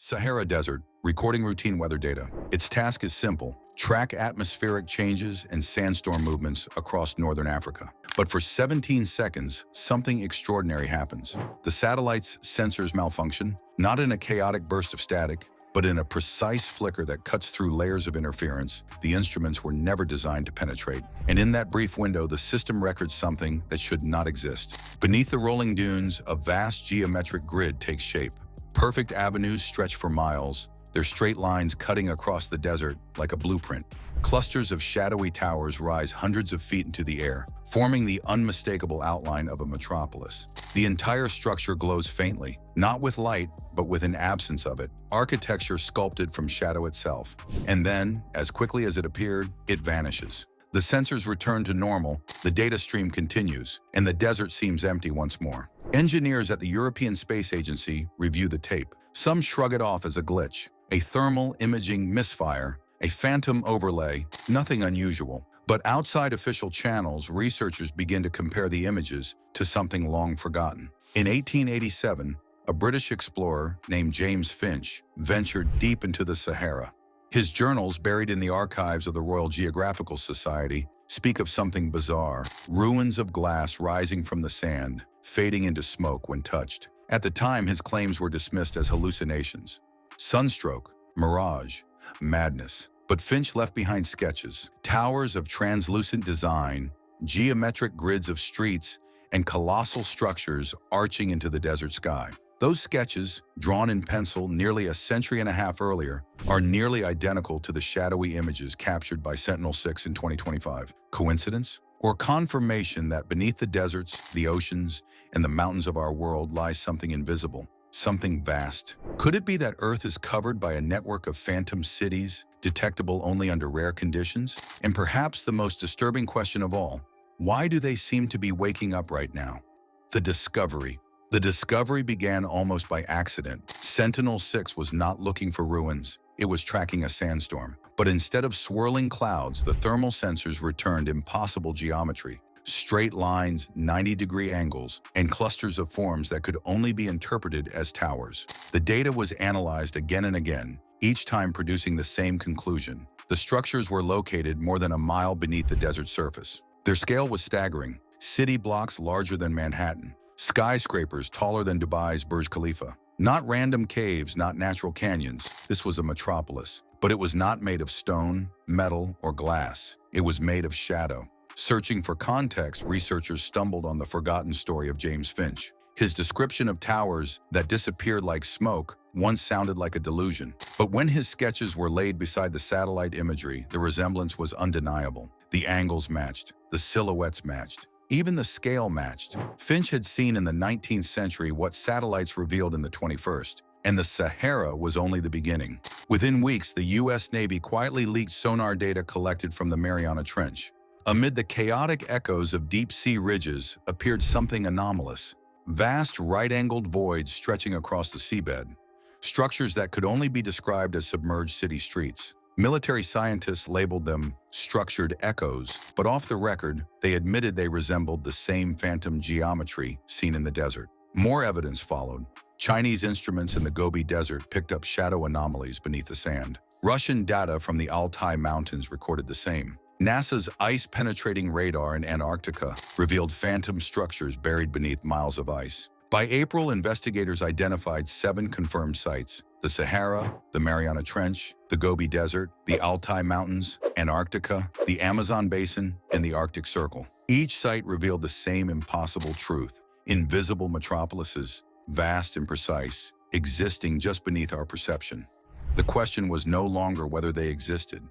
Sahara Desert, recording routine weather data. Its task is simple: track atmospheric changes and sandstorm movements across northern Africa. But for 17 seconds, something extraordinary happens. The satellite's sensors malfunction, not in a chaotic burst of static, but in a precise flicker that cuts through layers of interference the instruments were never designed to penetrate. And in that brief window, the system records something that should not exist. Beneath the rolling dunes, a vast geometric grid takes shape. Perfect avenues stretch for miles, their straight lines cutting across the desert like a blueprint. Clusters of shadowy towers rise hundreds of feet into the air, forming the unmistakable outline of a metropolis. The entire structure glows faintly, not with light, but with an absence of it, architecture sculpted from shadow itself. And then, as quickly as it appeared, it vanishes. The sensors return to normal, the data stream continues, and the desert seems empty once more. Engineers at the European Space Agency review the tape. Some shrug it off as a glitch, a thermal imaging misfire, a phantom overlay, nothing unusual. But outside official channels, researchers begin to compare the images to something long forgotten. In 1887, a British explorer named James Finch ventured deep into the Sahara. His journals, buried in the archives of the Royal Geographical Society, speak of something bizarre: ruins of glass rising from the sand, fading into smoke when touched. At the time, his claims were dismissed as hallucinations. Sunstroke, mirage, madness. But Finch left behind sketches, towers of translucent design, geometric grids of streets, and colossal structures arching into the desert sky. Those sketches, drawn in pencil nearly a century and a half earlier, are nearly identical to the shadowy images captured by Sentinel-6 in 2025. Coincidence? Or confirmation that beneath the deserts, the oceans, and the mountains of our world lies something invisible, something vast? Could it be that Earth is covered by a network of phantom cities, detectable only under rare conditions? And perhaps the most disturbing question of all, why do they seem to be waking up right now? The discovery. The discovery began almost by accident. Sentinel-6 was not looking for ruins. It was tracking a sandstorm. But instead of swirling clouds, the thermal sensors returned impossible geometry. Straight lines, 90-degree angles, and clusters of forms that could only be interpreted as towers. The data was analyzed again and again, each time producing the same conclusion. The structures were located more than a mile beneath the desert surface. Their scale was staggering: city blocks larger than Manhattan, skyscrapers taller than Dubai's Burj Khalifa. Not random caves, not natural canyons. This was a metropolis. But it was not made of stone, metal, or glass. It was made of shadow. Searching for context, researchers stumbled on the forgotten story of James Finch. His description of towers that disappeared like smoke once sounded like a delusion. But when his sketches were laid beside the satellite imagery, the resemblance was undeniable. The angles matched, the silhouettes matched, even the scale matched. Finch had seen in the 19th century what satellites revealed in the 21st, and the Sahara was only the beginning. Within weeks, the U.S. Navy quietly leaked sonar data collected from the Mariana Trench. Amid the chaotic echoes of deep-sea ridges appeared something anomalous: vast right-angled voids stretching across the seabed, structures that could only be described as submerged city streets. Military scientists labeled them structured echoes, but off the record, they admitted they resembled the same phantom geometry seen in the desert. More evidence followed. Chinese instruments in the Gobi Desert picked up shadow anomalies beneath the sand. Russian data from the Altai Mountains recorded the same. NASA's ice-penetrating radar in Antarctica revealed phantom structures buried beneath miles of ice. By April, investigators identified 7 confirmed sites: the Sahara, the Mariana Trench, the Gobi Desert, the Altai Mountains, Antarctica, the Amazon Basin, and the Arctic Circle. Each site revealed the same impossible truth: invisible metropolises, vast and precise, existing just beneath our perception. The question was no longer whether they existed.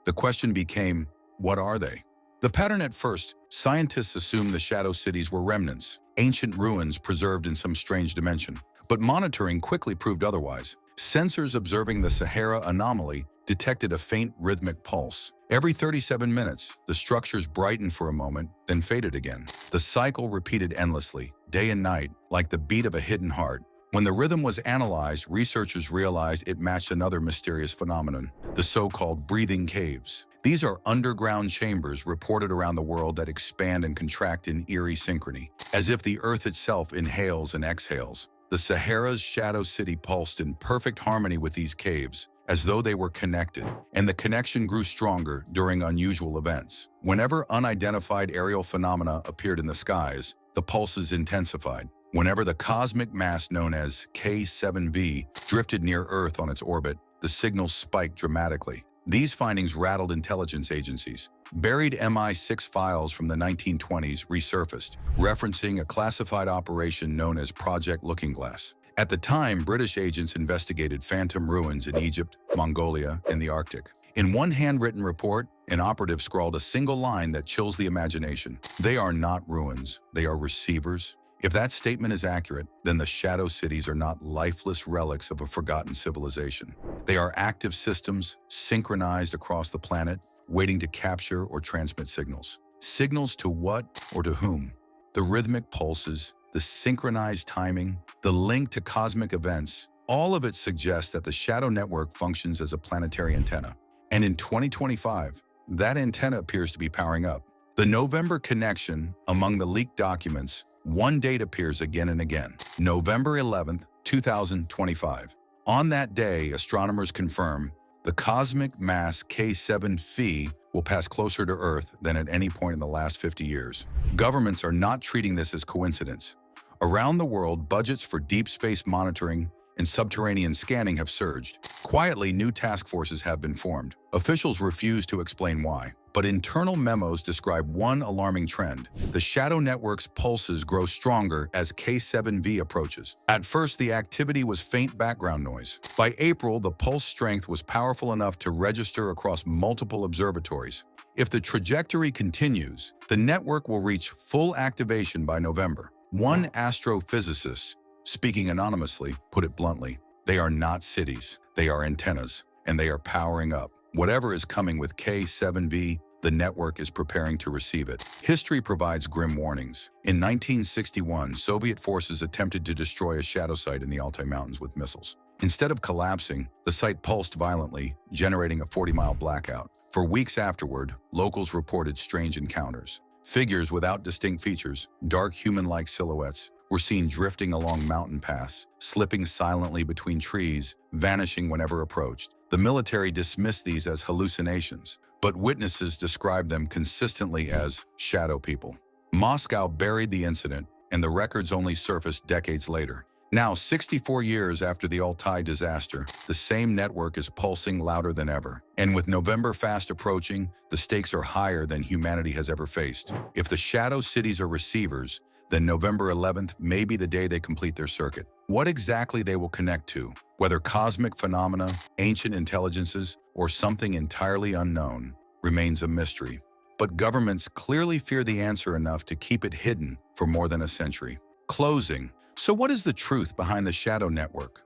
The question became, what are they? The pattern: at first, scientists assumed the shadow cities were remnants, ancient ruins preserved in some strange dimension. But monitoring quickly proved otherwise. Sensors observing the Sahara anomaly detected a faint rhythmic pulse. Every 37 minutes, the structures brightened for a moment, then faded again. The cycle repeated endlessly, day and night, like the beat of a hidden heart. When the rhythm was analyzed, researchers realized it matched another mysterious phenomenon: the so-called breathing caves. These are underground chambers reported around the world that expand and contract in eerie synchrony, as if the Earth itself inhales and exhales. The Sahara's shadow city pulsed in perfect harmony with these caves, as though they were connected, and the connection grew stronger during unusual events. Whenever unidentified aerial phenomena appeared in the skies, the pulses intensified. Whenever the cosmic mass known as K7V drifted near Earth on its orbit, the signals spiked dramatically. These findings rattled intelligence agencies. Buried MI6 files from the 1920s resurfaced, referencing a classified operation known as Project Looking Glass. At the time, British agents investigated phantom ruins in Egypt, Mongolia, and the Arctic. In one handwritten report, an operative scrawled a single line that chills the imagination. They are not ruins, they are receivers. If that statement is accurate, then the shadow cities are not lifeless relics of a forgotten civilization. They are active systems, synchronized across the planet, waiting to capture or transmit signals. Signals to what or to whom? The rhythmic pulses, the synchronized timing, the link to cosmic events, all of it suggests that the shadow network functions as a planetary antenna. And in 2025, that antenna appears to be powering up. The November connection among the leaked documents, one date appears again and again, November 11th, 2025. On that day, astronomers confirm the cosmic mass K7 Phi will pass closer to Earth than at any point in the last 50 years. Governments are not treating this as coincidence. Around the world, budgets for deep space monitoring and subterranean scanning have surged. Quietly, new task forces have been formed. Officials refuse to explain why, but internal memos describe one alarming trend. The shadow network's pulses grow stronger as K7V approaches. At first, the activity was faint background noise. By April, the pulse strength was powerful enough to register across multiple observatories. If the trajectory continues, the network will reach full activation by November. One astrophysicist, speaking anonymously, put it bluntly, they are not cities, they are antennas, and they are powering up. Whatever is coming with K7V, the network is preparing to receive it. History provides grim warnings. In 1961, Soviet forces attempted to destroy a shadow site in the Altai Mountains with missiles. Instead of collapsing, the site pulsed violently, generating a 40-mile blackout. For weeks afterward, locals reported strange encounters. Figures without distinct features, dark human-like silhouettes, were seen drifting along mountain paths, slipping silently between trees, vanishing whenever approached. The military dismissed these as hallucinations, but witnesses described them consistently as shadow people. Moscow buried the incident, and the records only surfaced decades later. Now, 64 years after the Altai disaster, the same network is pulsing louder than ever. And with November fast approaching, the stakes are higher than humanity has ever faced. If the shadow cities are receivers, then November 11th may be the day they complete their circuit. What exactly they will connect to, whether cosmic phenomena, ancient intelligences, or something entirely unknown, remains a mystery. But governments clearly fear the answer enough to keep it hidden for more than a century. Closing. So what is the truth behind the shadow network?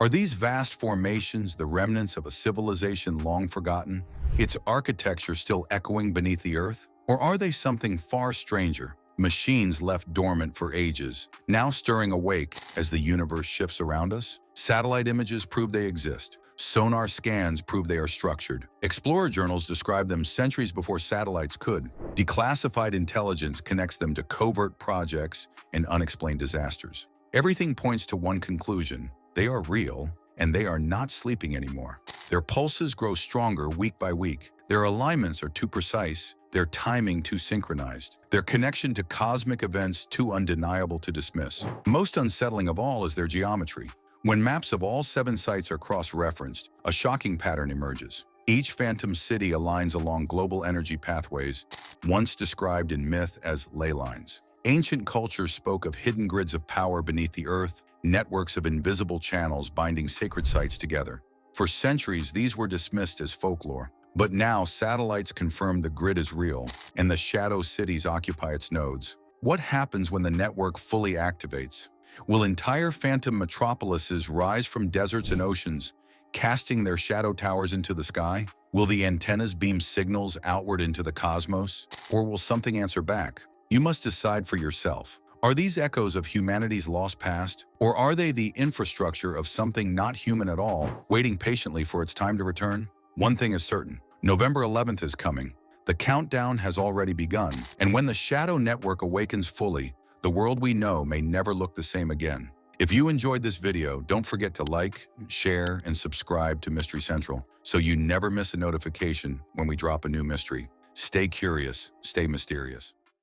Are these vast formations the remnants of a civilization long forgotten, its architecture still echoing beneath the earth? Or are they something far stranger? Machines left dormant for ages, now stirring awake as the universe shifts around us? Satellite images prove they exist. Sonar scans prove they are structured. Explorer journals describe them centuries before satellites could. Declassified intelligence connects them to covert projects and unexplained disasters. Everything points to one conclusion: they are real, and they are not sleeping anymore. Their pulses grow stronger week by week. Their alignments are too precise, their timing too synchronized, their connection to cosmic events too undeniable to dismiss. Most unsettling of all is their geometry. When maps of all 7 sites are cross-referenced, a shocking pattern emerges. Each phantom city aligns along global energy pathways, once described in myth as ley lines. Ancient cultures spoke of hidden grids of power beneath the earth, networks of invisible channels binding sacred sites together. For centuries, these were dismissed as folklore. But now, satellites confirm the grid is real, and the shadow cities occupy its nodes. What happens when the network fully activates? Will entire phantom metropolises rise from deserts and oceans, casting their shadow towers into the sky? Will the antennas beam signals outward into the cosmos? Or will something answer back? You must decide for yourself. Are these echoes of humanity's lost past? Or are they the infrastructure of something not human at all, waiting patiently for its time to return? One thing is certain: November 11th is coming. The countdown has already begun, and when the shadow network awakens fully, the world we know may never look the same again. If you enjoyed this video, don't forget to like, share, and subscribe to Mystery Central so you never miss a notification when we drop a new mystery. Stay curious, stay mysterious.